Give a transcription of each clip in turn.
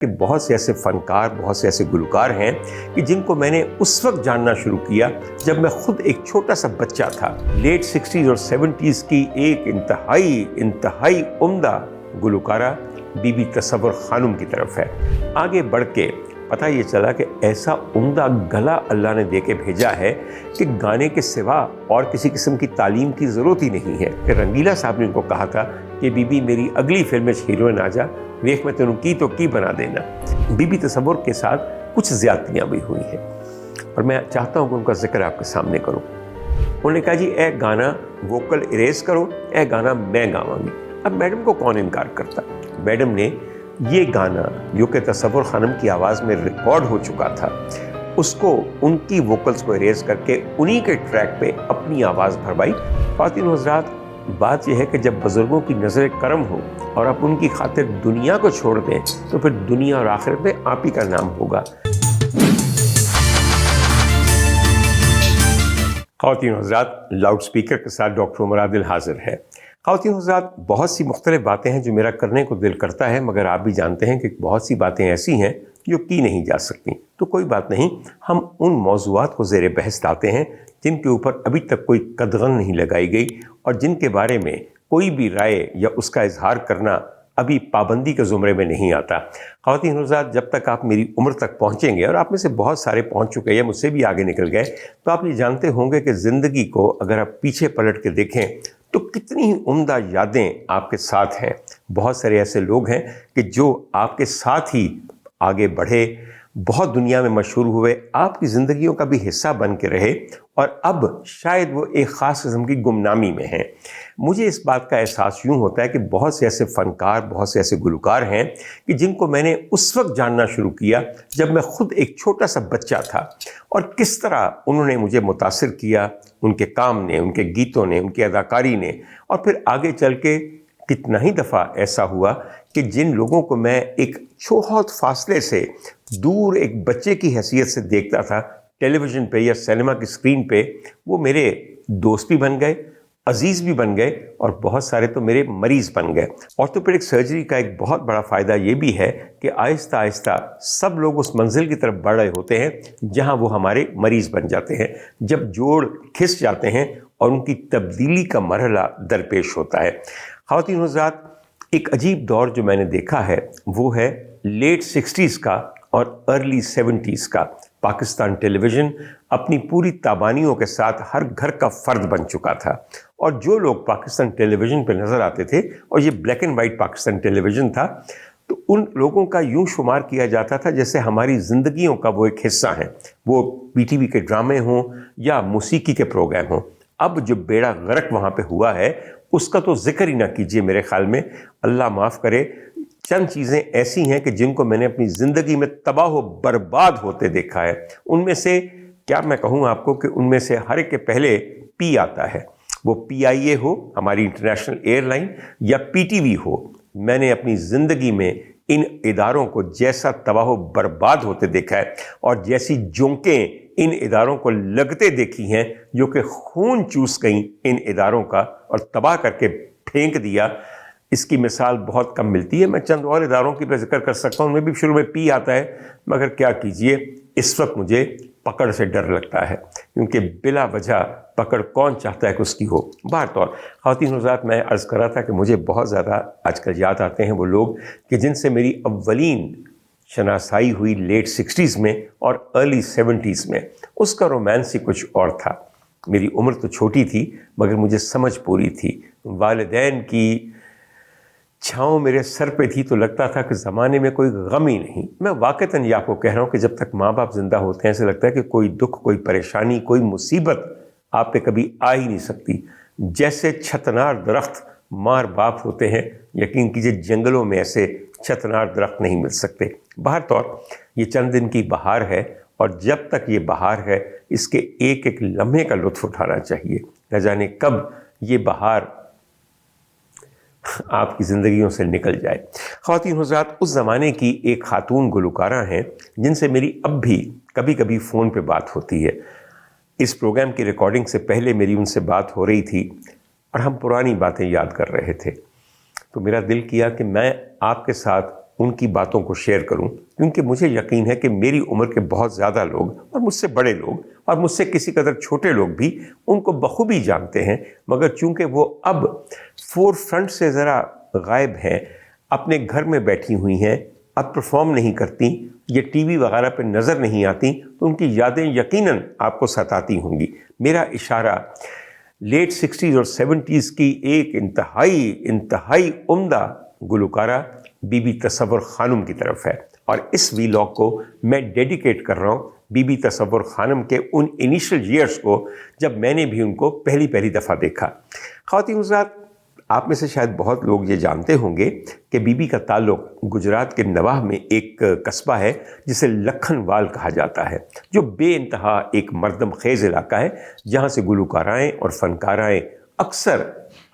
کہ بہت سے ایسے فنکار، بہت سے ایسے گلوکار ہیں کہ جن کو میں نے اس وقت جاننا شروع کیا جب میں خود ایک چھوٹا سا بچہ تھا۔ لیٹ 60s اور 70s کی ایک انتہائی عمدہ گلوکارہ بی بی تصور خانم کی طرف ہے۔ آگے بڑھ کے پتہ یہ چلا کہ ایسا عمدہ گلا اللہ نے دے کے بھیجا ہے کہ گانے کے سوا اور کسی قسم کی تعلیم کی ضرورت ہی نہیں ہے۔ کہ رنگیلا صاحب نے ان کو کہا تھا کہ بی بی میری اگلی فلم میں ہیروئن آ جا، ویخ میں تینوں کی تو کی بنا دینا۔ بی بی تصور کے ساتھ کچھ زیادتیاں بھی ہوئی ہیں اور میں چاہتا ہوں کہ ان کا ذکر آپ کے سامنے کروں۔ انہوں نے کہا جی اے گانا ووکل اریز کرو، اے گانا میں گاواں گی۔ اب میڈم کو کون انکار کرتا؟ میڈم نے یہ گانا جو کہ تصور خانم کی آواز میں ریکارڈ ہو چکا تھا، اس کو ان کی ووکلز کو اریز کر کے انہی کے ٹریک پہ اپنی آواز بھروائی۔ خواتین و حضرات، بات یہ ہے کہ جب بزرگوں کی نظر کرم ہو اور آپ ان کی خاطر دنیا کو چھوڑ دیں تو پھر دنیا اور آخرت میں آپ ہی کا نام ہوگا۔ خواتین و حضرات، لاؤڈ سپیکر کے ساتھ ڈاکٹر عمر عادل حاضر ہے۔ خواتین و حضرات، بہت سی مختلف باتیں ہیں جو میرا کرنے کو دل کرتا ہے، مگر آپ بھی جانتے ہیں کہ بہت سی باتیں ایسی ہیں جو کی نہیں جا سکتی۔ تو کوئی بات نہیں، ہم ان موضوعات کو زیر بحث لاتے ہیں جن کے اوپر ابھی تک کوئی قدغن نہیں لگائی گئی اور جن کے بارے میں کوئی بھی رائے یا اس کا اظہار کرنا ابھی پابندی کے زمرے میں نہیں آتا۔ خواتین و حضرات، جب تک آپ میری عمر تک پہنچیں گے، اور آپ میں سے بہت سارے پہنچ چکے ہیں، مجھ سے بھی آگے نکل گئے، تو آپ یہ جانتے ہوں گے کہ زندگی کو اگر آپ پیچھے پلٹ کے دیکھیں تو کتنی ہی عمدہ یادیں آپ کے ساتھ ہیں۔ بہت سارے ایسے لوگ ہیں کہ جو آپ کے ساتھ ہی آگے بڑھے، بہت دنیا میں مشہور ہوئے، آپ کی زندگیوں کا بھی حصہ بن کے رہے، اور اب شاید وہ ایک خاص قسم کی گمنامی میں ہیں۔ مجھے اس بات کا احساس یوں ہوتا ہے کہ بہت سے ایسے فنکار، بہت سے ایسے گلوکار ہیں کہ جن کو میں نے اس وقت جاننا شروع کیا جب میں خود ایک چھوٹا سا بچہ تھا، اور کس طرح انہوں نے مجھے متاثر کیا، ان کے کام نے، ان کے گیتوں نے، ان کی اداکاری نے، اور پھر آگے چل کے کتنا ہی دفعہ ایسا ہوا کہ جن لوگوں کو میں ایک بہت فاصلے سے دور ایک بچے کی حیثیت سے دیکھتا تھا ٹیلی ویژن پہ یا سینما کی اسکرین پہ، وہ میرے دوست بھی بن گئے، عزیز بھی بن گئے، اور بہت سارے تو میرے مریض بن گئے۔ آرتھوپیڈک سرجری کا ایک بہت بڑا فائدہ یہ بھی ہے کہ آہستہ آہستہ سب لوگ اس منزل کی طرف بڑھ رہے ہوتے ہیں جہاں وہ ہمارے مریض بن جاتے ہیں، جب جوڑ کھس جاتے ہیں اور ان کی تبدیلی کا مرحلہ درپیش ہوتا ہے۔ خواتین و حضرات، ایک عجیب دور جو میں نے دیکھا ہے وہ ہے لیٹ 60s کا اور ارلی 70s کا۔ پاکستان ٹیلی ویژن اپنی پوری تابانیوں کے ساتھ ہر گھر کا فرد بن چکا تھا، اور جو لوگ پاکستان ٹیلی ویژن پہ نظر آتے تھے، اور یہ black and white Pakistan television تھا، تو ان لوگوں کا یوں شمار کیا جاتا تھا جیسے ہماری زندگیوں کا وہ ایک حصہ ہیں، وہ پی ٹی وی کے ڈرامے ہوں یا موسیقی کے پروگرام ہوں۔ اب جو بیڑا غرق وہاں پہ ہوا ہے اس کا تو ذکر ہی نہ کیجیے۔ میرے خیال میں اللہ معاف کرے، چند چیزیں ایسی ہیں کہ جن کو میں نے اپنی زندگی میں تباہ و برباد ہوتے دیکھا ہے۔ ان میں سے کیا میں کہوں آپ کو کہ ان میں سے ہر ایک کے پہلے پی آتا ہے، وہ پی آئی اے ہو، ہماری انٹرنیشنل ایئر لائن، یا پی ٹی وی ہو۔ میں نے اپنی زندگی میں ان اداروں کو جیسا تباہ و برباد ہوتے دیکھا ہے اور جیسی جونکیں ان اداروں کو لگتے دیکھی ہیں جو کہ خون چوس گئیں ان اداروں کا اور تباہ کر کے پھینک دیا، اس کی مثال بہت کم ملتی ہے۔ میں چند اور اداروں کی بھی ذکر کر سکتا ہوں، ان میں بھی شروع میں پی آتا ہے، مگر کیا کیجئے، اس وقت مجھے پکڑ سے ڈر لگتا ہے، کیونکہ بلا وجہ پکڑ کون چاہتا ہے کہ اس کی ہو۔ بہر طور خواتین حضرات، میں عرض کر رہا تھا کہ مجھے بہت زیادہ آج کل یاد آتے ہیں وہ لوگ کہ جن سے میری اولین شناسائی ہوئی لیٹ 60s میں اور ارلی 70s میں۔ اس کا رومانس ہی کچھ اور تھا۔ میری عمر تو چھوٹی تھی مگر مجھے سمجھ پوری تھی۔ والدین کی چھاؤں میرے سر پہ تھی تو لگتا تھا کہ زمانے میں کوئی غم ہی نہیں۔ میں واقعتاً یہ آپ کو کہہ رہا ہوں کہ جب تک ماں باپ زندہ ہوتے ہیں ایسے لگتا ہے کہ کوئی دکھ، کوئی پریشانی، کوئی مصیبت آپ پہ کبھی آ ہی نہیں سکتی۔ جیسے چھتنار درخت ماں باپ ہوتے ہیں، یقین کیجئے جنگلوں میں ایسے چھتنار درخت نہیں مل سکتے۔ بہر طور یہ چند دن کی بہار ہے، اور جب تک یہ بہار ہے اس کے ایک ایک لمحے کا لطف اٹھانا چاہیے۔ نہ جانے کب یہ بہار آپ کی زندگیوں سے نکل جائے۔ خواتین حضرات، اس زمانے کی ایک خاتون گلوکارہ ہیں جن سے میری اب بھی کبھی کبھی فون پہ بات ہوتی ہے۔ اس پروگرام کی ریکارڈنگ سے پہلے میری ان سے بات ہو رہی تھی اور ہم پرانی باتیں یاد کر رہے تھے، تو میرا دل کیا کہ میں آپ کے ساتھ ان کی باتوں کو شیئر کروں، کیونکہ مجھے یقین ہے کہ میری عمر کے بہت زیادہ لوگ اور مجھ سے بڑے لوگ اور مجھ سے کسی قدر چھوٹے لوگ بھی ان کو بخوبی جانتے ہیں، مگر چونکہ وہ اب فور فرنٹ سے ذرا غائب ہیں، اپنے گھر میں بیٹھی ہوئی ہیں، اب پرفارم نہیں کرتی، یہ ٹی وی وغیرہ پہ نظر نہیں آتی، تو ان کی یادیں یقیناً آپ کو ستاتی ہوں گی۔ میرا اشارہ لیٹ 60s اور 70s کی ایک انتہائی عمدہ گلوکارہ بی بی تصور خانم کی طرف ہے، اور اس ویلاگ کو میں ڈیڈیکیٹ کر رہا ہوں بی بی تصور خانم کے ان انیشل ایئرز کو، جب میں نے بھی ان کو پہلی دفعہ دیکھا۔ خواتین حضرات، آپ میں سے شاید بہت لوگ یہ جانتے ہوں گے کہ بی بی کا تعلق گجرات کے نواح میں ایک قصبہ ہے جسے لکھن وال کہا جاتا ہے، جو بے انتہا ایک مردم خیز علاقہ ہے، جہاں سے گلوکارائیں اور فنکارائیں اکثر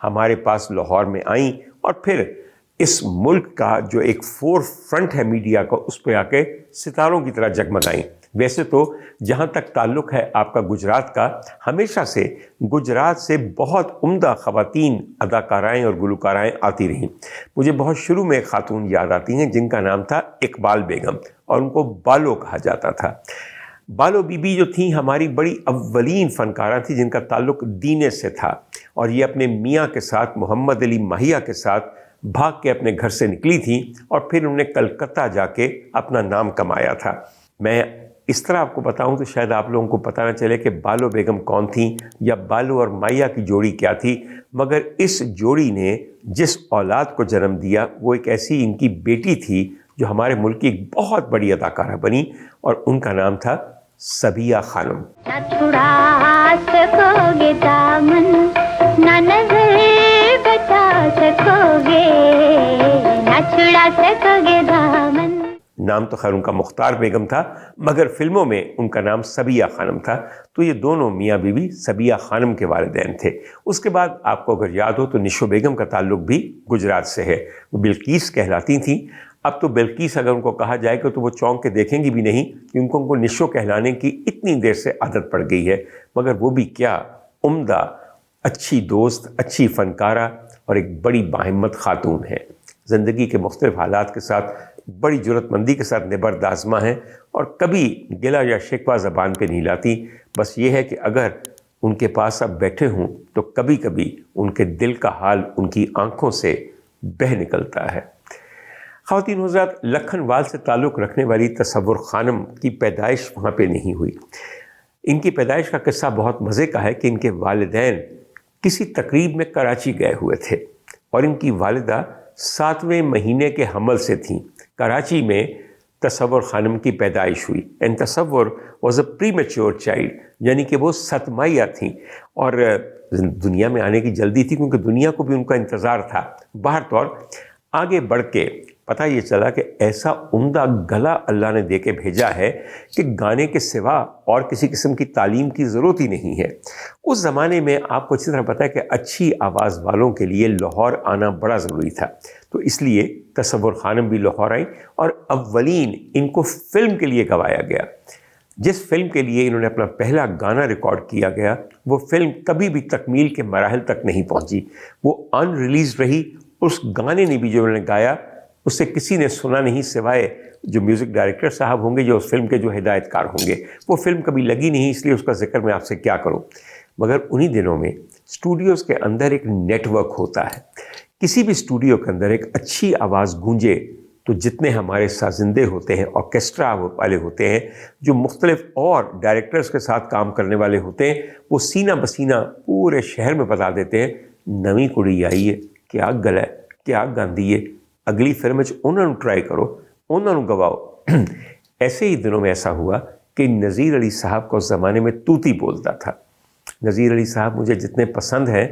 ہمارے پاس لاہور میں آئیں اور پھر اس ملک کا جو ایک فور فرنٹ ہے میڈیا کا، اس پہ آ کے ستاروں کی طرح جگمگائیں۔ ویسے تو جہاں تک تعلق ہے آپ کا گجرات کا، ہمیشہ سے گجرات سے بہت عمدہ خواتین اداکارائیں اور گلوکارائیں آتی رہیں۔ مجھے بہت شروع میں ایک خاتون یاد آتی ہیں جن کا نام تھا اقبال بیگم، اور ان کو بالو کہا جاتا تھا۔ بالو بی بی جو تھیں ہماری بڑی اولین فنکارہ تھی جن کا تعلق دینے سے تھا، اور یہ اپنے میاں کے ساتھ محمد علی ماہیہ کے ساتھ بھاگ کے اپنے گھر سے نکلی تھیں، اور پھر انہوں نے کلکتہ جا کے اپنا نام کمایا تھا۔ میں اس طرح آپ کو بتاؤں تو شاید آپ لوگوں کو پتہ نہ چلے کہ بالو بیگم کون تھیں یا بالو اور ماہیہ کی جوڑی کیا تھی، مگر اس جوڑی نے جس اولاد کو جنم دیا وہ ایک ایسی ان کی بیٹی تھی جو ہمارے ملک کی ایک بہت بڑی اداکارہ بنی، اور ان کا نام تھا صبیہ خانم۔ نہ چھڑا سکو گے دامن، نہ نظر بچا سکو گے، نہ چھڑا سکو گے دامن۔ نام تو خیر ان کا مختار بیگم تھا، مگر فلموں میں ان کا نام صبیہ خانم تھا، تو یہ دونوں میاں بیوی صبیہ خانم کے والدین تھے۔ اس کے بعد آپ کو اگر یاد ہو تو نشو بیگم کا تعلق بھی گجرات سے ہے، وہ بلقیس کہلاتی تھیں۔ اب تو بلقیس اگر ان کو کہا جائے کہ تو وہ چونک کے دیکھیں گی بھی نہیں، کیونکہ ان کو نشو کہلانے کی اتنی دیر سے عادت پڑ گئی ہے، مگر وہ بھی کیا عمدہ، اچھی دوست، اچھی فنکارہ اور ایک بڑی باہمت خاتون ہے۔ زندگی کے مختلف حالات کے ساتھ بڑی جرأت مندی کے ساتھ نبرد آزما ہیں، اور کبھی گلہ یا شکوہ زبان پہ نہیں لاتی۔ بس یہ ہے کہ اگر ان کے پاس اب بیٹھے ہوں تو کبھی کبھی ان کے دل کا حال ان کی آنکھوں سے بہہ نکلتا ہے۔ خواتین حضرات، لکھن وال سے تعلق رکھنے والی تصور خانم کی پیدائش وہاں پہ نہیں ہوئی۔ ان کی پیدائش کا قصہ بہت مزے کا ہے کہ ان کے والدین کسی تقریب میں کراچی گئے ہوئے تھے، اور ان کی والدہ 7ویں مہینے کے حمل سے تھیں۔ کراچی میں تصور خانم کی پیدائش ہوئی، and Tasawar was a premature child, یعنی کہ وہ 7 ماہیہ تھیں، اور دنیا میں آنے کی جلدی تھی کیونکہ دنیا کو بھی ان کا انتظار تھا۔ باہر طور آگے بڑھ کے پتہ یہ چلا کہ ایسا عمدہ گلا اللہ نے دے کے بھیجا ہے کہ گانے کے سوا اور کسی قسم کی تعلیم کی ضرورت ہی نہیں ہے۔ اس زمانے میں آپ کو اچھی طرح پتہ ہے کہ اچھی آواز والوں کے لیے لاہور آنا بڑا ضروری تھا، تو اس لیے تصور خانم بھی لاہور آئیں، اور اولین ان کو فلم کے لیے گوایا گیا۔ جس فلم کے لیے انہوں نے اپنا پہلا گانا ریکارڈ کیا گیا، وہ فلم کبھی بھی تکمیل کے مراحل تک نہیں پہنچی، وہ ان ریلیز رہی۔ اس گانے نے بھی جو انہوں نے گایا اس سے کسی نے سنا نہیں سوائے جو میوزک ڈائریکٹر صاحب ہوں گے، جو اس فلم کے جو ہدایت کار ہوں گے۔ وہ فلم کبھی لگی نہیں، اس لیے اس کا ذکر میں آپ سے کیا کروں۔ مگر انہی دنوں میں اسٹوڈیوز کے اندر ایک نیٹ ورک ہوتا ہے۔ کسی بھی اسٹوڈیو کے اندر ایک اچھی آواز گونجے تو جتنے ہمارے سازندے ہوتے ہیں، آرکیسٹرا والے ہوتے ہیں، جو مختلف اور ڈائریکٹرز کے ساتھ کام کرنے والے ہوتے ہیں، وہ سینہ بسینہ پورے شہر میں بتا دیتے ہیں نویں کڑی آئی ہے، کیا گلا ہے، کیا گاندھی ہے، اگلی فلم انہوں نے ٹرائی کرو، انہوں نے گواؤ۔ ایسے ہی دنوں میں ایسا ہوا کہ نذیر علی صاحب کو اس زمانے میں توتی بولتا تھا۔ نذیر علی صاحب مجھے جتنے پسند ہیں،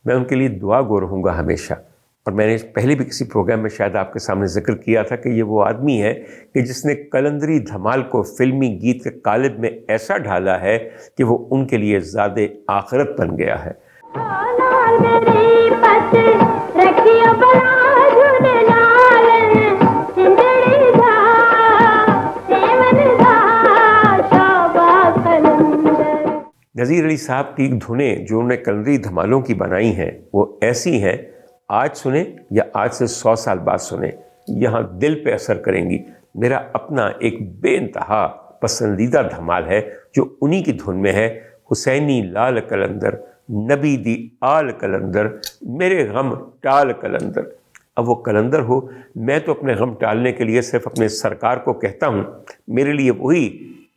میں ان کے لیے دعا گو رہوں گا ہمیشہ، اور میں نے پہلے بھی کسی پروگرام میں شاید آپ کے سامنے ذکر کیا تھا کہ یہ وہ آدمی ہے کہ جس نے قلندری دھمال کو فلمی گیت کے قالب میں ایسا ڈھالا ہے کہ وہ ان کے لیے زاد آخرت بن گیا ہے۔ نذیر علی صاحب کی دھنیں جو انہوں نے قلندری دھمالوں کی بنائی ہیں وہ ایسی ہیں، آج سنیں یا آج سے 100 سال بعد سنیں، یہاں دل پہ اثر کریں گی. میرا اپنا ایک بے انتہا پسندیدہ دھمال ہے جو انہی کی دھن میں ہے. حسینی لال کلندر نبی دی آل کلندر میرے غم ٹال کلندر. اب وہ کلندر ہو، میں تو اپنے غم ٹالنے کے لیے صرف اپنے سرکار کو کہتا ہوں. میرے لیے وہی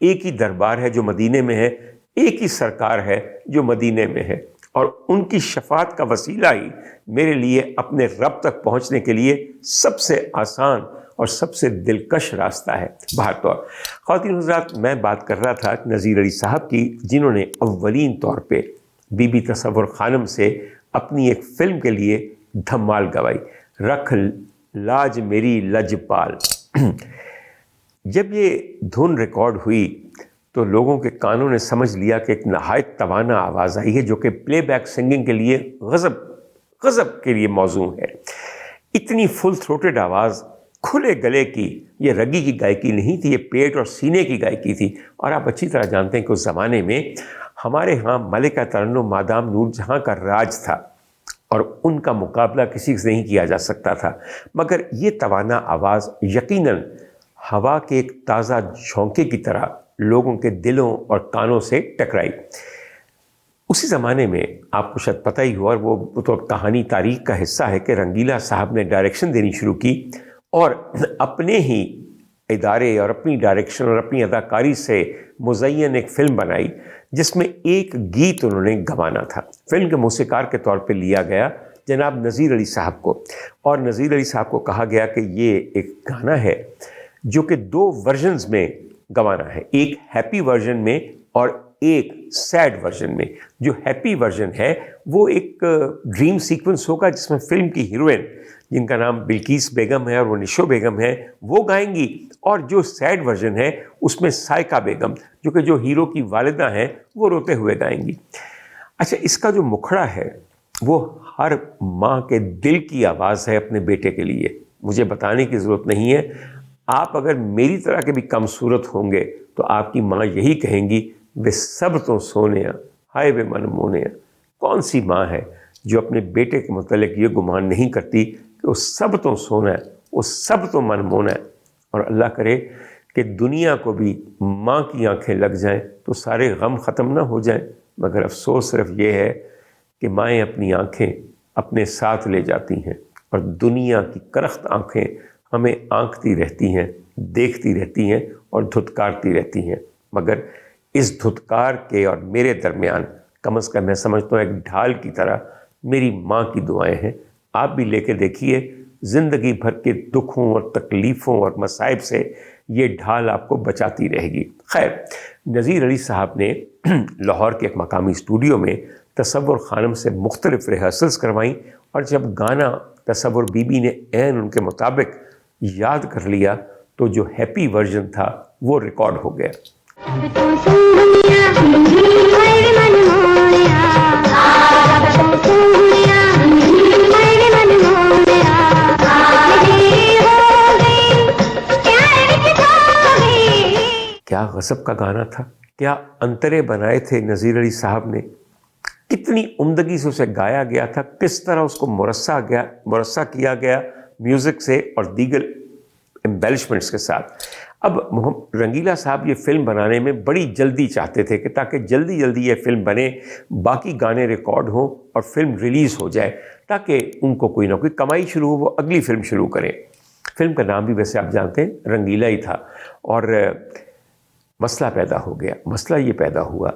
ایک ہی دربار ہے جو مدینے میں ہے، ایک ہی سرکار ہے جو مدینے میں ہے، اور ان کی شفاعت کا وسیلہ ہی میرے لیے اپنے رب تک پہنچنے کے لیے سب سے آسان اور سب سے دلکش راستہ ہے. بہر طور خواتین حضرات، میں بات کر رہا تھا نذیر علی صاحب کی، جنہوں نے اولین طور پہ بی بی تصور خانم سے اپنی ایک فلم کے لیے دھمال گوائی، رکھ لاج میری لج پال. جب یہ دھن ریکارڈ ہوئی تو لوگوں کے کانوں نے سمجھ لیا کہ ایک نہایت توانا آواز آئی ہے جو کہ پلے بیک سنگنگ کے لیے غضب کے لیے موزوں ہے. اتنی فل تھروٹڈ آواز کھلے گلے کی، یہ رگی کی گائیکی نہیں تھی، یہ پیٹ اور سینے کی گائیکی تھی. اور آپ اچھی طرح جانتے ہیں کہ اس زمانے میں ہمارے ہاں ملکہ ترنم مادام نور جہاں کا راج تھا اور ان کا مقابلہ کسی سے نہیں کیا جا سکتا تھا. مگر یہ توانا آواز یقیناً ہوا کے ایک تازہ جھونکے کی طرح لوگوں کے دلوں اور کانوں سے ٹکرائی. اسی زمانے میں آپ کو شاید پتہ ہی ہوا، اور وہ تو کہانی تاریخ کا حصہ ہے، کہ رنگیلا صاحب نے ڈائریکشن دینی شروع کی اور اپنے ہی ادارے اور اپنی ڈائریکشن اور اپنی اداکاری سے مزین ایک فلم بنائی جس میں ایک گیت انہوں نے گوانا تھا. فلم کے موسیقار کے طور پہ لیا گیا جناب نذیر علی صاحب کو، اور نذیر علی صاحب کو کہا گیا کہ یہ ایک گانا ہے جو کہ 2 ورژنز میں گوانا ہے، ایک ہیپی ورژن میں اور ایک سیڈ ورژن میں. جو ہیپی ورژن ہے وہ ایک ڈریم سیکوینس ہوگا جس میں فلم کی ہیروئن، جن کا نام بلقیس بیگم ہے اور وہ نشو بیگم ہے، وہ گائیں گی، اور جو سیڈ ورژن ہے اس میں سائقہ بیگم جو کہ جو ہیرو کی والدہ ہیں وہ روتے ہوئے گائیں گی. اچھا، اس کا جو مکھڑا ہے وہ ہر ماں کے دل کی آواز ہے اپنے بیٹے کے لیے. مجھے بتانے کی ضرورت نہیں ہے، آپ اگر میری طرح کے بھی کم صورت ہوں گے تو آپ کی ماں یہی کہیں گی، وہ سب تو سونیا ہائے بے من مونیا. کون سی ماں ہے جو اپنے بیٹے کے متعلق یہ گمان نہیں کرتی کہ وہ سب تو سونا ہے، وہ سب تو من مونا ہے. اور اللہ کرے کہ دنیا کو بھی ماں کی آنکھیں لگ جائیں تو سارے غم ختم نہ ہو جائیں. مگر افسوس صرف یہ ہے کہ مائیں اپنی آنکھیں اپنے ساتھ لے جاتی ہیں اور دنیا کی کرخت آنکھیں ہمیں آنکھتی رہتی ہیں، دیکھتی رہتی ہیں اور دھتکارتی رہتی ہیں. مگر اس دھتکار کے اور میرے درمیان کم از کم میں سمجھتا ہوں ایک ڈھال کی طرح میری ماں کی دعائیں ہیں. آپ بھی لے کے دیکھیے، زندگی بھر کے دکھوں اور تکلیفوں اور مصائب سے یہ ڈھال آپ کو بچاتی رہے گی. خیر، نذیر علی صاحب نے لاہور کے ایک مقامی اسٹوڈیو میں تصور خانم سے مختلف ریہرسلز کروائیں، اور جب گانا تصور بی بی نے عین ان کے مطابق یاد کر لیا تو جو ہیپی ورژن تھا وہ ریکارڈ ہو گیا. کیا غضب کا گانا تھا، کیا انترے بنائے تھے نذیر علی صاحب نے، کتنی عمدگی سے اسے گایا گیا تھا، کس طرح اس کو مرصع کیا گیا میوزک سے اور دیگر ایمبیلشمنٹس کے ساتھ. اب رنگیلا صاحب یہ فلم بنانے میں بڑی جلدی چاہتے تھے کہ تاکہ جلدی یہ فلم بنے، باقی گانے ریکارڈ ہوں اور فلم ریلیز ہو جائے تاکہ ان کو کوئی نہ کوئی کمائی شروع ہو، وہ اگلی فلم شروع کریں. فلم کا نام بھی ویسے آپ جانتے ہیں رنگیلا ہی تھا. اور مسئلہ پیدا ہو گیا. مسئلہ یہ پیدا ہوا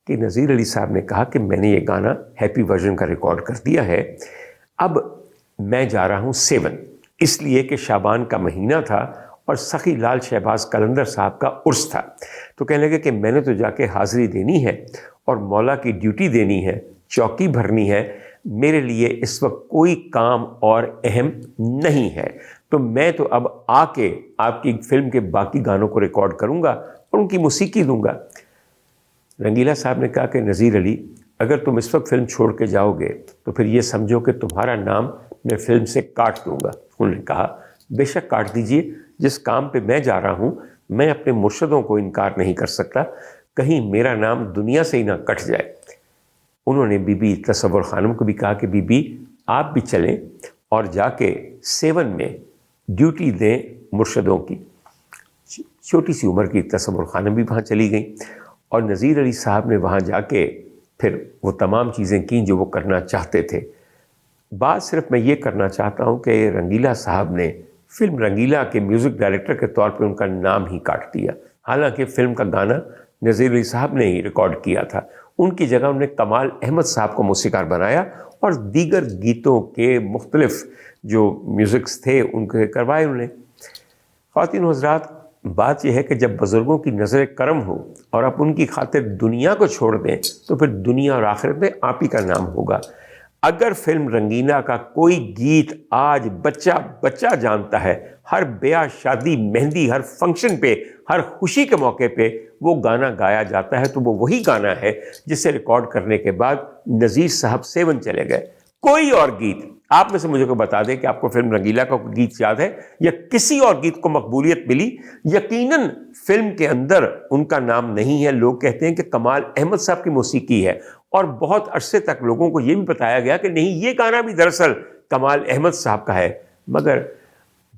کہ نذیر علی صاحب نے کہا کہ میں نے یہ گانا ہیپی ورژن کا ریکارڈ کر دیا ہے، اب میں جا رہا ہوں 7، اس لیے کہ شعبان کا مہینہ تھا اور سخی لال شہباز قلندر صاحب کا عرس تھا. تو کہنے لگے کہ میں نے تو جا کے حاضری دینی ہے اور مولا کی ڈیوٹی دینی ہے، چوکی بھرنی ہے، میرے لیے اس وقت کوئی کام اور اہم نہیں ہے، تو میں تو اب آ کے آپ کی فلم کے باقی گانوں کو ریکارڈ کروں گا اور ان کی موسیقی دوں گا. رنگیلا صاحب نے کہا کہ نذیر علی، اگر تم اس وقت فلم چھوڑ کے جاؤ گے تو پھر یہ سمجھو کہ تمہارا نام میں فلم سے کاٹ دوں گا. انہوں نے کہا بے شک کاٹ دیجئے، جس کام پہ میں جا رہا ہوں میں اپنے مرشدوں کو انکار نہیں کر سکتا، کہیں میرا نام دنیا سے ہی نہ کٹ جائے. انہوں نے بی بی تصور خانم کو بھی کہا کہ بی بی آپ بھی چلیں اور جا کے 7 میں ڈیوٹی دیں مرشدوں کی. چھوٹی سی عمر کی تصور خانم بھی وہاں چلی گئیں اور نذیر علی صاحب نے وہاں جا کے پھر وہ تمام چیزیں کیں جو وہ کرنا چاہتے تھے. بات صرف میں یہ کرنا چاہتا ہوں کہ رنگیلا صاحب نے فلم رنگیلا کے میوزک ڈائریکٹر کے طور پہ ان کا نام ہی کاٹ دیا. حالانکہ فلم کا گانا نذیر علی صاحب نے ہی ریکارڈ کیا تھا. ان کی جگہ انہوں نے کمال احمد صاحب کو موسیقار بنایا اور دیگر گیتوں کے مختلف جو میوزکس تھے ان کے کروائے انہوں نے. خواتین و حضرات، بات یہ ہے کہ جب بزرگوں کی نظر کرم ہو اور آپ ان کی خاطر دنیا کو چھوڑ دیں تو پھر دنیا اور آخرت میں آپ ہی کا نام ہوگا. اگر فلم رنگیلا کا کوئی گیت آج بچہ بچہ جانتا ہے، ہر بیاہ شادی مہندی ہر فنکشن پہ ہر خوشی کے موقع پہ وہ گانا گایا جاتا ہے تو وہ وہی گانا ہے جسے ریکارڈ کرنے کے بعد نذیر صاحب 7 چلے گئے. کوئی اور گیت آپ میں سے مجھے کو بتا دیں کہ آپ کو فلم رنگیلا کا کوئی گیت یاد ہے یا کسی اور گیت کو مقبولیت ملی. یقیناً فلم کے اندر ان کا نام نہیں ہے. لوگ کہتے ہیں کہ کمال احمد صاحب کی موسیقی ہے اور بہت عرصے تک لوگوں کو یہ بھی بتایا گیا کہ نہیں، یہ گانا بھی دراصل کمال احمد صاحب کا ہے. مگر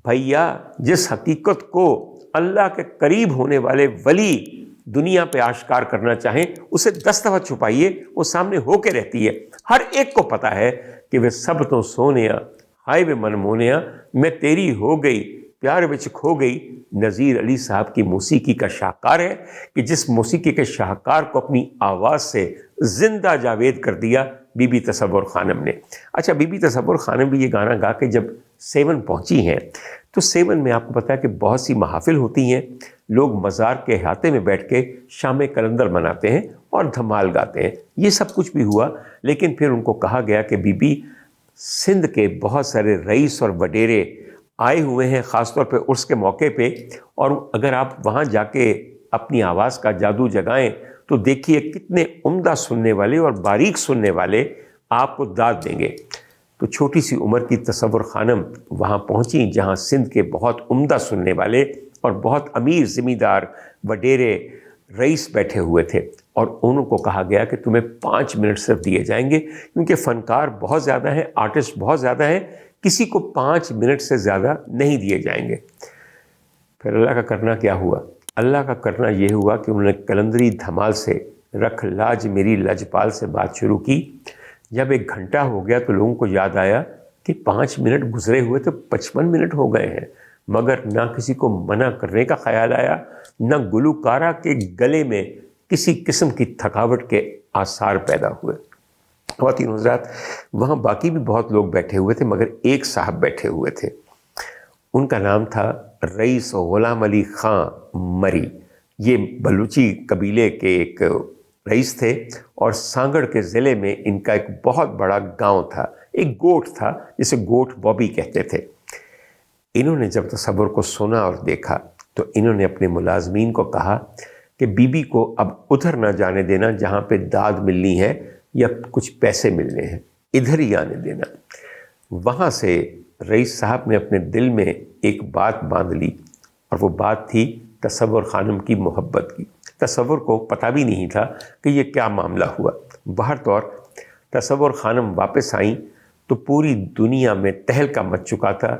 بھیا، جس حقیقت کو اللہ کے قریب ہونے والے ولی دنیا پہ آشکار کرنا چاہیں اسے 10 دفعہ چھپائیے، وہ سامنے ہو کے رہتی ہے. ہر ایک کو پتا ہے کہ وہ سب تو سونیا ہائے وے من مونیا، میں تیری ہو گئی پیار وچ کھو گئی. نذیر علی صاحب کی موسیقی کا شاہکار ہے کہ جس موسیقی کے شاہکار کو اپنی آواز سے زندہ جاوید کر دیا بی بی تصور خانم نے. اچھا، بی بی تصور خانم بھی یہ گانا گا کے جب 7 پہنچی ہیں تو 7 میں آپ کو پتا ہے کہ بہت سی محافل ہوتی ہیں. لوگ مزار کے احاطے میں بیٹھ کے شام کلندر مناتے ہیں اور دھمال گاتے ہیں. یہ سب کچھ بھی ہوا، لیکن پھر ان کو کہا گیا کہ بی بی، سندھ کے بہت سارے رئیس اور وڈیرے آئے ہوئے ہیں خاص طور پہ عرس کے موقع پہ، اور اگر آپ وہاں جا کے اپنی آواز کا جادو جگائیں تو دیکھیے کتنے عمدہ سننے والے اور باریک سننے والے آپ کو داد دیں گے. تو چھوٹی سی عمر کی تصور خانم وہاں پہنچیں جہاں سندھ کے بہت عمدہ سننے والے اور بہت امیر ذمہ دار وڈیرے رئیس بیٹھے ہوئے تھے، اور انہوں کو کہا گیا کہ تمہیں 5 منٹ صرف دیے جائیں گے کیونکہ فنکار بہت زیادہ ہیں، آرٹسٹ بہت زیادہ ہیں، کسی کو 5 منٹ سے زیادہ نہیں دیے جائیں گے. پھر اللہ کا کرنا کیا ہوا؟ اللہ کا کرنا یہ ہوا کہ انہوں نے کلندری دھمال سے رکھ لاج میری لجپال سے بات شروع کی. جب 1 گھنٹہ ہو گیا تو لوگوں کو یاد آیا کہ 5 منٹ گزرے ہوئے تو 55 منٹ ہو گئے ہیں، مگر نہ کسی کو منع کرنے کا خیال آیا، نہ گلوکارہ کے گلے میں کسی قسم کی تھکاوٹ کے آثار پیدا ہوئے. خواتین حضرات، وہاں باقی بھی بہت لوگ بیٹھے ہوئے تھے مگر ایک صاحب بیٹھے ہوئے تھے. ان کا نام تھا رئیس غلام علی خان مری. یہ بلوچی قبیلے کے ایک رئیس تھے اور سانگڑ کے ضلع میں ان کا ایک بہت بڑا گاؤں تھا. ایک گوٹھ تھا جسے گوٹھ بوبی کہتے تھے. انہوں نے جب تصور کو سنا اور دیکھا تو انہوں نے اپنے ملازمین کو کہا کہ بی بی کو اب ادھر نہ جانے دینا جہاں پہ داد ملنی ہے یا کچھ پیسے ملنے ہیں، ادھر ہی آنے دینا. وہاں سے رئیس صاحب نے اپنے دل میں ایک بات باندھ لی اور وہ بات تھی تصور خانم کی محبت کی. تصور کو پتہ بھی نہیں تھا کہ یہ کیا معاملہ ہوا. بہر طور تصور خانم واپس آئیں تو پوری دنیا میں تہلکہ مچ چکا تھا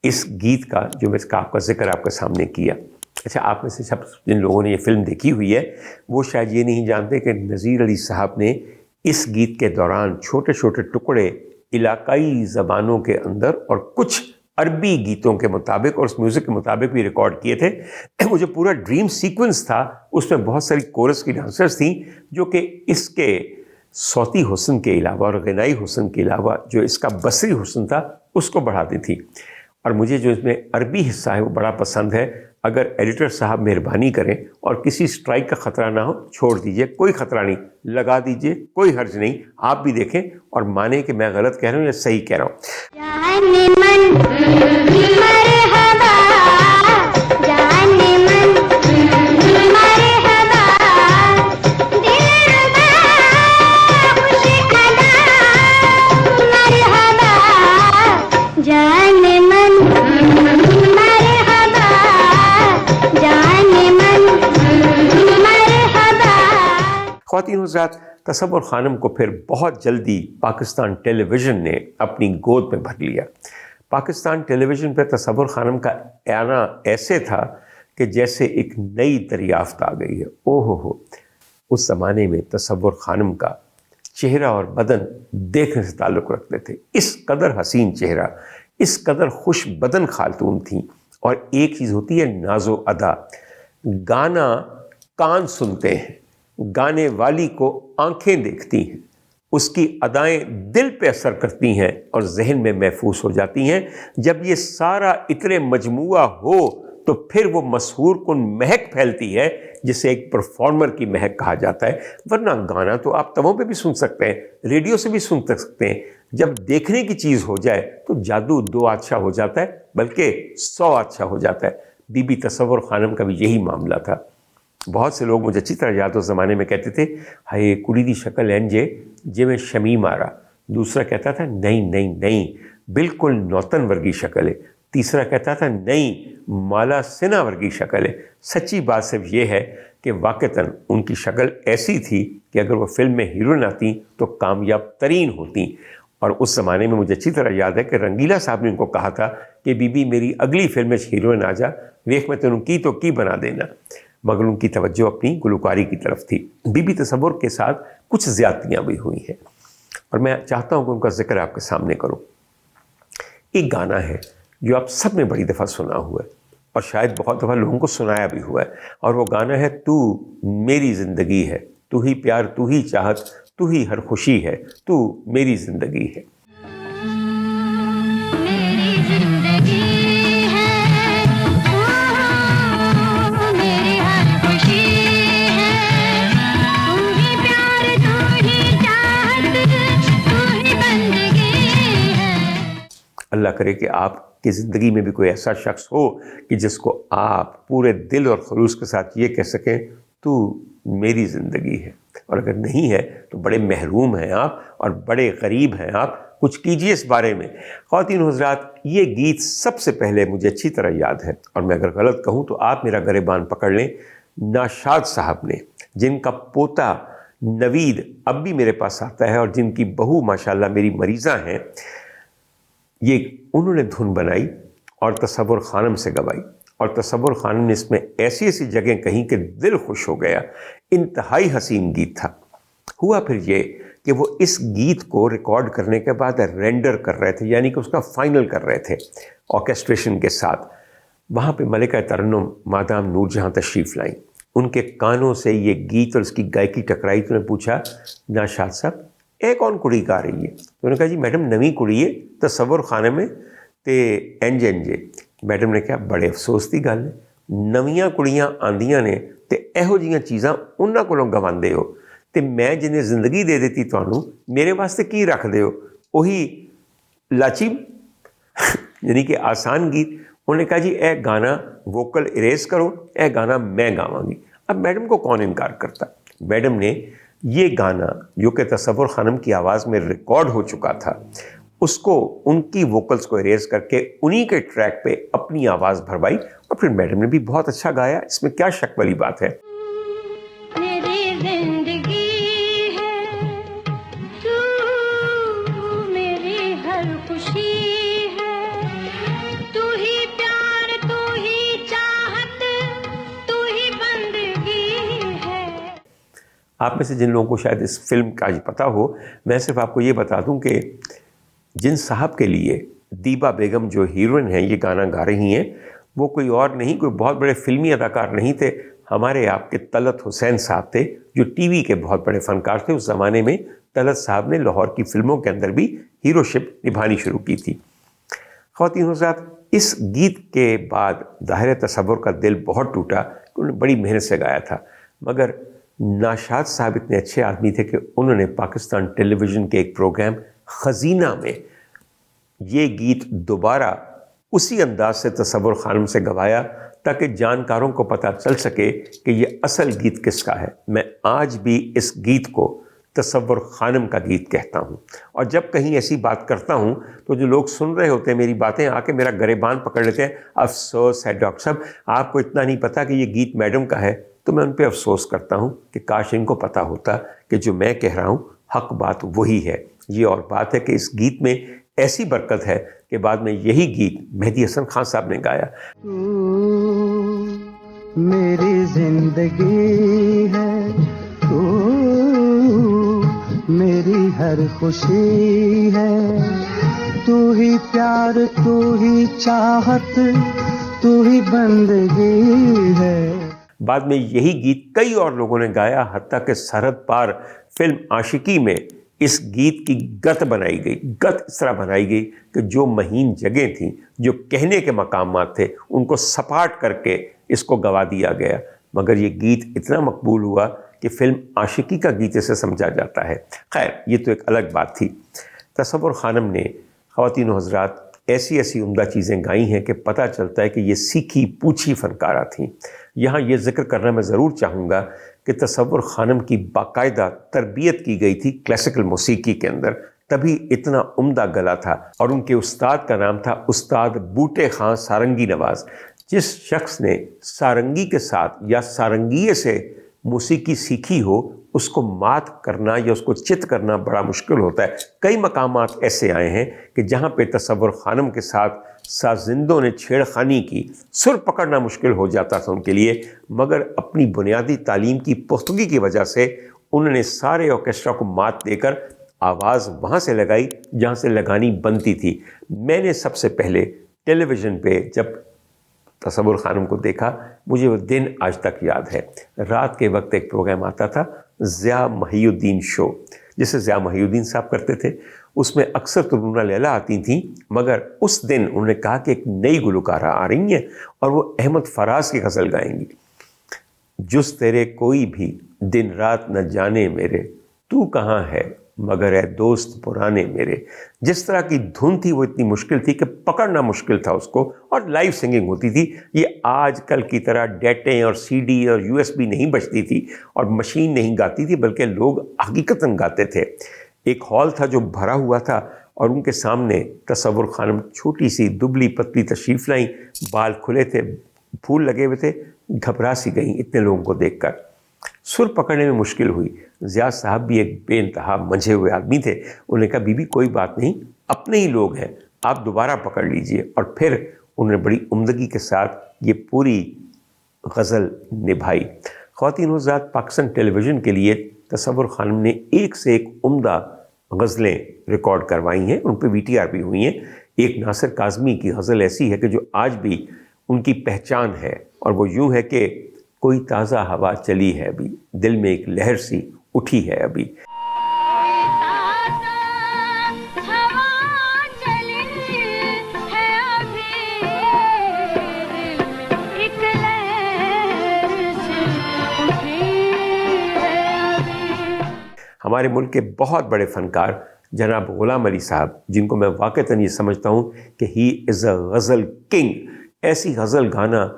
اس گیت کا جو میں آپ کا ذکر آپ کے سامنے کیا. اچھا، آپ میں سے سب جن لوگوں نے یہ فلم دیکھی ہوئی ہے وہ شاید یہ نہیں جانتے کہ نذیر علی صاحب نے اس گیت کے دوران چھوٹے چھوٹے ٹکڑے علاقائی زبانوں کے اندر اور کچھ عربی گیتوں کے مطابق اور اس میوزک کے مطابق بھی ریکارڈ کیے تھے. وہ جو پورا ڈریم سیکوینس تھا اس میں بہت ساری کورس کی ڈانسرز تھیں جو کہ اس کے صوتی حسن کے علاوہ اور غنائی حسن کے علاوہ جو اس کا بصری حسن تھا اس کو بڑھاتی تھی. اور مجھے جو اس میں عربی حصہ ہے وہ بڑا پسند ہے. اگر ایڈیٹر صاحب مہربانی کریں اور کسی سٹرائک کا خطرہ نہ ہو چھوڑ دیجئے، کوئی خطرہ نہیں، لگا دیجئے، کوئی حرج نہیں. آپ بھی دیکھیں اور مانیں کہ میں غلط کہہ رہا ہوں یا صحیح کہہ رہا ہوں. خواتین حضرات، تصور خانم کو پھر بہت جلدی پاکستان ٹیلی ویژن نے اپنی گود میں بھر لیا. پاکستان ٹیلی ویژن پہ تصور خانم کا آنا ایسے تھا کہ جیسے ایک نئی دریافت آ گئی ہے. ہو اس زمانے میں تصور خانم کا چہرہ اور بدن دیکھنے سے تعلق رکھتے تھے. اس قدر حسین چہرہ، اس قدر خوش بدن خاتون تھیں. اور ایک چیز ہوتی ہے ناز و ادا، گانا کان سنتے ہیں، گانے والی کو آنکھیں دیکھتی ہیں، اس کی ادائیں دل پہ اثر کرتی ہیں اور ذہن میں محفوظ ہو جاتی ہیں. جب یہ سارا اتنے مجموعہ ہو تو پھر وہ مسحور کن مہک پھیلتی ہے جسے ایک پرفارمر کی مہک کہا جاتا ہے. ورنہ گانا تو آپ تبوں پہ بھی سن سکتے ہیں، ریڈیو سے بھی سن سکتے ہیں. جب دیکھنے کی چیز ہو جائے تو جادو 2 آدھا ہو جاتا ہے، بلکہ 100 آدھا ہو جاتا ہے. بی بی تصور خانم کا بھی یہی معاملہ تھا. بہت سے لوگ مجھے اچھی طرح یاد اس زمانے میں کہتے تھے ہائے کڑی دی شکل اینجے جے میں شمیم آ رہا. دوسرا کہتا تھا نہیں بالکل نوتن ورگی شکل ہے. تیسرا کہتا تھا نہیں مالا سنہا ورگی شکل ہے. سچی بات صرف یہ ہے کہ واقعتاً ان کی شکل ایسی تھی کہ اگر وہ فلم میں ہیروئن آتی تو کامیاب ترین ہوتی. اور اس زمانے میں مجھے اچھی طرح یاد ہے کہ رنگیلا صاحب نے ان کو کہا تھا کہ بی بی میری اگلی فلم میں ہیروئن آ جا، ویخ میں تینوں کی تو کی بنا دینا. مگر ان کی توجہ اپنی گلوکاری کی طرف تھی. بی بی تصور کے ساتھ کچھ زیادتیاں بھی ہوئی ہیں اور میں چاہتا ہوں کہ ان کا ذکر آپ کے سامنے کروں. ایک گانا ہے جو آپ سب نے بڑی دفعہ سنا ہوا ہے اور شاید بہت دفعہ لوگوں کو سنایا بھی ہوا ہے، اور وہ گانا ہے تو میری زندگی ہے، تو ہی پیار، تو ہی چاہت، تو ہی ہر خوشی ہے، تو میری زندگی ہے. میری زندگی ہے میری ہر خوشی ہے، تو ہی پیار، تو ہی چاہت، تو ہی بندگی ہے. اللہ کرے کہ آپ کی زندگی میں بھی کوئی ایسا شخص ہو کہ جس کو آپ پورے دل اور خلوص کے ساتھ یہ کہہ سکیں تو میری زندگی ہے. اور اگر نہیں ہے تو بڑے محروم ہیں آپ اور بڑے غریب ہیں آپ. کچھ کیجیے اس بارے میں. خواتین و حضرات، یہ گیت سب سے پہلے مجھے اچھی طرح یاد ہے، اور میں اگر غلط کہوں تو آپ میرا گریبان پکڑ لیں. ناشاد صاحب نے، جن کا پوتا نوید اب بھی میرے پاس آتا ہے اور جن کی بہو ماشاءاللہ میری مریضہ ہیں، یہ انہوں نے دھن بنائی اور تصور خانم سے گوائی. اور تصور خانم نے اس میں ایسی ایسی جگہیں کہیں کہ دل خوش ہو گیا. انتہائی حسین گیت تھا. ہوا پھر یہ کہ وہ اس گیت کو ریکارڈ کرنے کے بعد رینڈر کر رہے تھے، یعنی کہ اس کا فائنل کر رہے تھے آرکیسٹریشن کے ساتھ. وہاں پہ ملکہ ترنم مادام نور جہاں تشریف لائیں. ان کے کانوں سے یہ گیت اور اس کی گائکی ٹکرائی. تو نے پوچھا ناشاد صاحب اے کون کڑی گا رہی ہے؟ تو انہوں نے کہا جی میڈم نویں کڑی ہے تصور خانے میں تے انجے. میڈم نے کہا بڑے افسوس کی گل ہے، نویاں کڑیاں آندیاں نے تے ایہو جیاں چیزاں انہاں کولوں گواندے ہو تے میں جنہیں زندگی دے دیتی تانوں میرے واسطے کی رکھ دے ہو؟ وہی لاچی یعنی کہ آسان گیت. انہوں نے کہا جی اے گانا ووکل اریز کرو، اے گانا میں گاواں گی. اب میڈم کو کون انکار کرتا؟ میڈم نے یہ گانا جو کہ تصور خانم کی آواز میں ریکارڈ ہو چکا تھا، اس کو ان کی ووکلز کو اریز کر کے انہی کے ٹریک پہ اپنی آواز بھروائی. اور پھر میڈم نے بھی بہت اچھا گایا، اس میں کیا شک والی بات ہے. میری زندگی ہے تو میری ہر خوشی ہے، تو ہی پیار، تو ہی چاہت، تو ہی بندگی ہے. آپ میں سے جن لوگوں کو شاید اس فلم کا پتہ ہو، میں صرف آپ کو یہ بتا دوں کہ جن صاحب کے لیے دیبا بیگم جو ہیروئن ہیں یہ گانا گا رہی ہیں، وہ کوئی اور نہیں، کوئی بہت بڑے فلمی اداکار نہیں تھے، ہمارے آپ کے طلعت حسین صاحب تھے جو ٹی وی کے بہت بڑے فنکار تھے. اس زمانے میں طلعت صاحب نے لاہور کی فلموں کے اندر بھی ہیرو شپ نبھانی شروع کی تھی. خواتین و حضرات، اس گیت کے بعد ظاہر تصور کا دل بہت ٹوٹا. انہوں نے بڑی محنت سے گایا تھا، مگر ناشاد صاحب اتنے اچھے آدمی تھے کہ انہوں نے پاکستان ٹیلی ویژن کے ایک پروگرام خزینہ میں یہ گیت دوبارہ اسی انداز سے تصور خانم سے گوایا تاکہ جانکاروں کو پتہ چل سکے کہ یہ اصل گیت کس کا ہے. میں آج بھی اس گیت کو تصور خانم کا گیت کہتا ہوں، اور جب کہیں ایسی بات کرتا ہوں تو جو لوگ سن رہے ہوتے ہیں میری باتیں آ کے میرا گریبان پکڑ لیتے ہیں. افسوس ہے ڈاکٹر صاحب آپ کو اتنا نہیں پتہ کہ یہ گیت میڈم کا ہے. تو میں ان پہ افسوس کرتا ہوں کہ کاش ان کو پتہ ہوتا کہ جو میں کہہ رہا ہوں حق بات وہی ہے. یہ اور بات ہے کہ اس گیت میں ایسی برکت ہے کہ بعد میں یہی گیت مہدی حسن خان صاحب نے گایا۔ تو میری زندگی ہے، تو میری ہر خوشی ہے، تو ہی پیار، تو ہی چاہت، تو ہی بندگی ہے۔ بعد میں یہی گیت کئی اور لوگوں نے گایا، حتیٰ کہ سرحد پار فلم عاشقی میں اس گیت کی گت بنائی گئی۔ گت اس طرح بنائی گئی کہ جو مہین جگہیں تھیں، جو کہنے کے مقامات تھے، ان کو سپاٹ کر کے اس کو گوا دیا گیا، مگر یہ گیت اتنا مقبول ہوا کہ فلم عاشقی کا گیت اسے سمجھا جاتا ہے۔ خیر، یہ تو ایک الگ بات تھی۔ تصور خانم نے، خواتین و حضرات، ایسی عمدہ چیزیں گائی ہیں کہ پتہ چلتا ہے کہ یہ سیکھی پوچھی فنکارہ تھیں۔ یہاں یہ ذکر کرنا میں ضرور چاہوں گا کہ تصور خانم کی باقاعدہ تربیت کی گئی تھی کلاسیکل موسیقی کے اندر، تبھی اتنا عمدہ گلا تھا، اور ان کے استاد کا نام تھا استاد بوٹے خان سارنگی نواز۔ جس شخص نے سارنگی کے ساتھ یا سارنگیے سے موسیقی سیکھی ہو، اس کو مات کرنا یا اس کو چت کرنا بڑا مشکل ہوتا ہے۔ کئی مقامات ایسے آئے ہیں کہ جہاں پہ تصور خانم کے ساتھ سازندوں نے چھیڑ خانی کی، سر پکڑنا مشکل ہو جاتا تھا ان کے لیے، مگر اپنی بنیادی تعلیم کی پختگی کی وجہ سے انہوں نے سارے آرکیسٹرا کو مات دے کر آواز وہاں سے لگائی جہاں سے لگانی بنتی تھی۔ میں نے سب سے پہلے ٹیلی ویژن پہ جب تصور خانم کو دیکھا، مجھے وہ دن آج تک یاد ہے۔ رات کے وقت ایک پروگرام آتا تھا، ضیاء محی الدین شو، جسے ضیاء محی الدین صاحب کرتے تھے۔ اس میں اکثر تو رونا لیلا آتی تھیں، مگر اس دن انہوں نے کہا کہ ایک نئی گلوکارہ آ رہی ہیں اور وہ احمد فراز کی غزل گائیں گی۔ جز تیرے کوئی بھی دن رات نہ جانے میرے، تو کہاں ہے مگر اے دوست پرانے میرے۔ جس طرح کی دھن تھی وہ اتنی مشکل تھی کہ پکڑنا مشکل تھا اس کو، اور لائیو سنگنگ ہوتی تھی۔ یہ آج کل کی طرح ڈیٹیں اور سی ڈی اور USB نہیں بجتی تھی اور مشین نہیں گاتی تھی، بلکہ لوگ حقیقتاً گاتے تھے۔ ایک ہال تھا جو بھرا ہوا تھا، اور ان کے سامنے تصور خانم چھوٹی سی دبلی پتلی تشریف لائیں، بال کھلے تھے، پھول لگے ہوئے تھے، گھبرا سی گئیں اتنے لوگوں کو دیکھ کر۔ سر پکڑنے میں مشکل ہوئی۔ ضیاء صاحب بھی ایک بے انتہا منجھے ہوئے آدمی تھے، انہوں نے کہا بی بی کوئی بات نہیں، اپنے ہی لوگ ہیں، آپ دوبارہ پکڑ لیجئے، اور پھر انہوں نے بڑی عمدگی کے ساتھ یہ پوری غزل نبھائی۔ خواتین و حضرات، پاکستان ٹیلی ویژن کے لیے تصور خانم نے ایک سے ایک عمدہ غزلیں ریکارڈ کروائی ہیں، ان پہ VTR بھی ہوئی ہیں۔ ایک ناصر کاظمی کی غزل ایسی ہے کہ جو آج بھی ان کی پہچان ہے، اور وہ یوں ہے کہ کوئی تازہ ہوا چلی ہے ابھی، دل میں ایک لہر سی اٹھی ہے ابھی۔ ہمارے ملک کے بہت بڑے فنکار جناب غلام علی صاحب، جن کو میں واقعتاً یہ سمجھتا ہوں کہ ہی از اے غزل کنگ، ایسی غزل گانا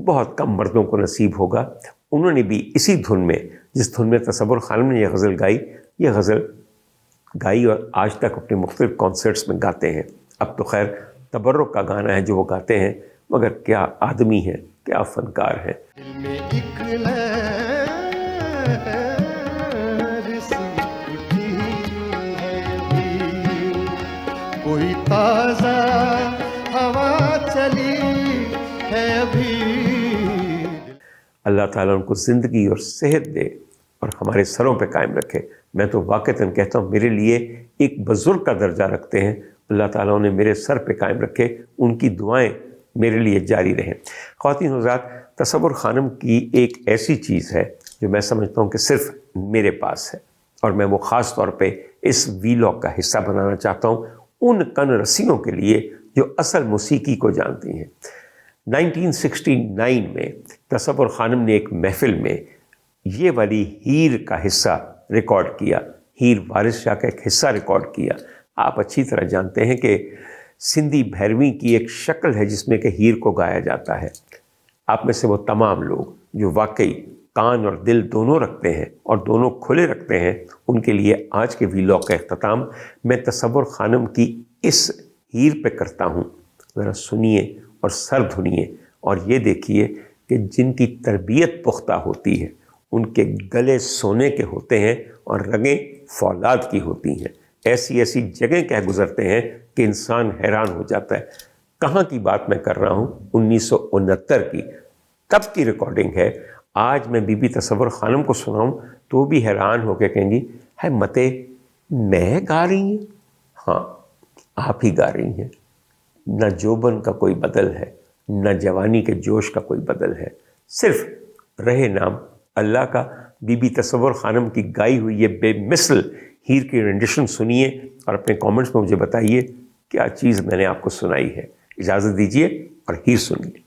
بہت کم مردوں کو نصیب ہوگا، انہوں نے بھی اسی دھن میں، جس دھن میں تصور خانم نے یہ غزل گائی اور آج تک اپنے مختلف کانسرٹس میں گاتے ہیں۔ اب تو خیر تبرک کا گانا ہے جو وہ گاتے ہیں، مگر کیا آدمی ہے، کیا فنکار ہے۔ دل میں ایک لہر سی اٹھی ہے ابھی، کوئی تازہ ہوا چلی ہے ابھی۔ اللہ تعالیٰ ان کو زندگی اور صحت دے اور ہمارے سروں پہ قائم رکھے۔ میں تو واقعتاً کہتا ہوں میرے لیے ایک بزرگ کا درجہ رکھتے ہیں۔ اللہ تعالیٰ انہیں میرے سر پہ قائم رکھے، ان کی دعائیں میرے لیے جاری رہیں۔ خواتین حضرات، تصور خانم کی ایک ایسی چیز ہے جو میں سمجھتا ہوں کہ صرف میرے پاس ہے، اور میں وہ خاص طور پہ اس ویلاگ کا حصہ بنانا چاہتا ہوں ان کن رسیوں کے لیے جو اصل موسیقی کو جانتی ہیں۔ 1969 میں تصور خانم نے ایک محفل میں یہ والی ہیر کا حصہ ریکارڈ کیا، ہیر وارث شاہ کا ایک حصہ ریکارڈ کیا۔ آپ اچھی طرح جانتے ہیں کہ سندھی بھیرویں کی ایک شکل ہے جس میں کہ ہیر کو گایا جاتا ہے۔ آپ میں سے وہ تمام لوگ جو واقعی کان اور دل دونوں رکھتے ہیں اور دونوں کھلے رکھتے ہیں، ان کے لیے آج کے ویلاگ کا اختتام میں تصور خانم کی اس ہیر پہ کرتا ہوں۔ ذرا سنیے اور سر دھنیے اور یہ دیکھیے کہ جن کی تربیت پختہ ہوتی ہے ان کے گلے سونے کے ہوتے ہیں اور رگیں فولاد کی ہوتی ہیں۔ ایسی ایسی جگہیں کہہ گزرتے ہیں کہ انسان حیران ہو جاتا ہے. کہاں کی بات میں کر رہا ہوں؟ 1969 کی، تب کی ریکارڈنگ ہے. آج میں بی بی تصور خانم کو سناؤں تو بھی حیران ہو کے کہیں گی ہے متے میں گا رہی ہیں. ہاں آپ ہی گا رہی ہیں. نہ جوبن کا کوئی بدل ہے، نہ جوانی کے جوش کا کوئی بدل ہے، صرف رہے نام اللہ کا. بی بی تصور خانم کی گائی ہوئی یہ بے مثل ہیر کی رینڈیشن سنیے اور اپنے کامنٹس میں مجھے بتائیے کیا چیز میں نے آپ کو سنائی ہے. اجازت دیجیے اور ہیر سنیے.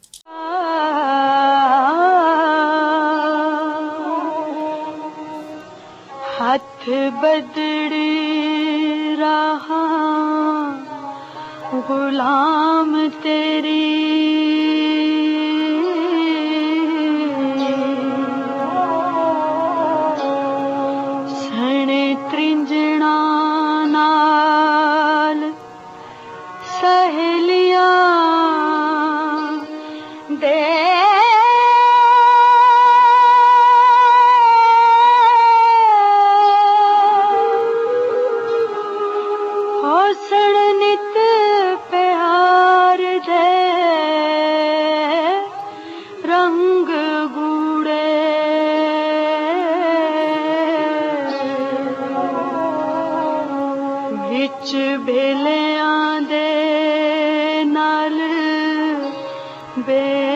ہاتھ بدڑ رہا غلام تیری، سن ترنجنا نال سہیلیاں دے بے